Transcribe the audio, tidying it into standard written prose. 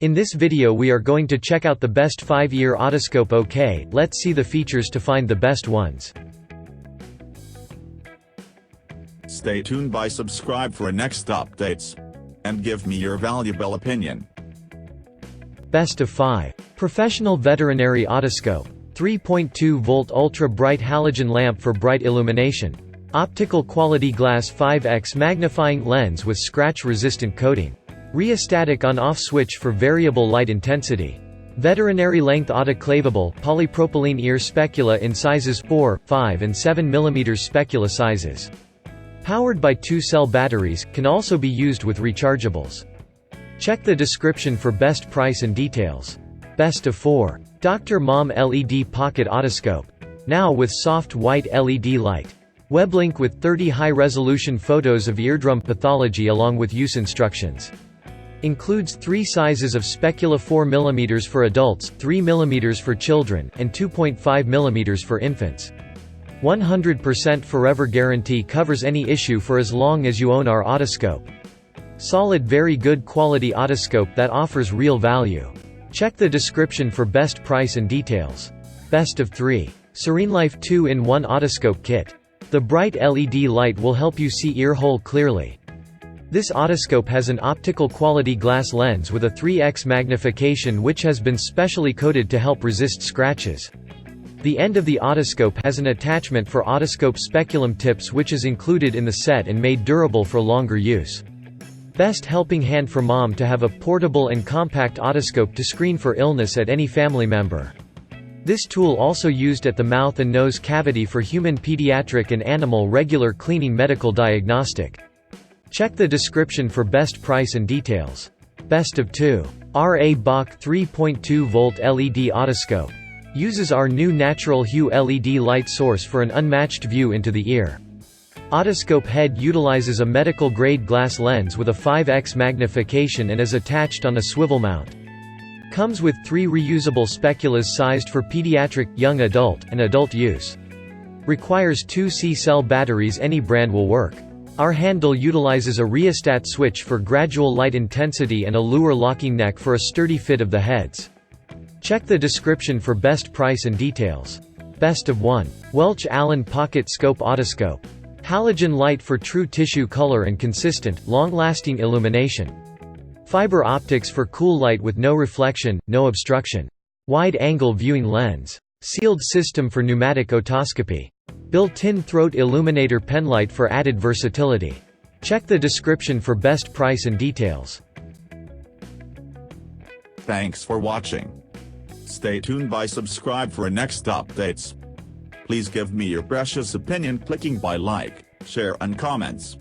In this video we are going to check out the best 5 Ear Otoscope. Okay, let's see the features to find the best ones. Stay tuned by subscribe for next updates. And give me your valuable opinion. Best of 5. Professional Veterinary Otoscope. 3.2 volt ultra bright halogen lamp for bright illumination. Optical quality glass 5x magnifying lens with scratch resistant coating. Rheostatic on-off switch for variable light intensity. Veterinary length autoclavable polypropylene ear specula in sizes 4, 5 and 7 mm specula sizes. Powered by 2-cell batteries, can also be used with rechargeables. Check the description for best price and details. Best of 4. Dr. Mom LED Pocket Otoscope. Now with soft white LED light. Web link with 30 high-resolution photos of eardrum pathology along with use instructions. Includes 3 sizes of specula: 4 mm for adults, 3 mm for children, and 2.5 mm for infants. 100% forever guarantee covers any issue for as long as you own our otoscope. Solid, very good quality otoscope that offers real value. Check the description for best price and details. Best of 3. SereneLife 2-in-1 Otoscope Kit. The bright LED light will help you see ear hole clearly. This otoscope has an optical quality glass lens with a 3x magnification which has been specially coated to help resist scratches. The end of the otoscope has an attachment for otoscope speculum tips which is included in the set and made durable for longer use. Best helping hand for mom to have a portable and compact otoscope to screen for illness at any family member. This tool also used at the mouth and nose cavity for human pediatric and animal regular cleaning medical diagnostic. Check the description for best price and details. Best of 2. R.A. Bach 3.2 volt LED Otoscope. Uses our new natural hue LED light source for an unmatched view into the ear. Otoscope head utilizes a medical-grade glass lens with a 5x magnification and is attached on a swivel mount. Comes with 3 reusable speculas sized for pediatric, young adult, and adult use. Requires 2 C-cell batteries. Any brand will work. Our handle utilizes a rheostat switch for gradual light intensity and a lure locking neck for a sturdy fit of the heads. Check the description for best price and details. Best of 1. Welch Allyn Pocket Scope Otoscope. Halogen light for true tissue color and consistent, long-lasting illumination. Fiber optics for cool light with no reflection, no obstruction. Wide-angle viewing lens. Sealed system for pneumatic otoscopy. Built-in throat illuminator penlight for added versatility. Check the description for best price and details. Thanks for watching. Stay tuned by subscribe for next updates. Please give me your precious opinion clicking by like, share and comments.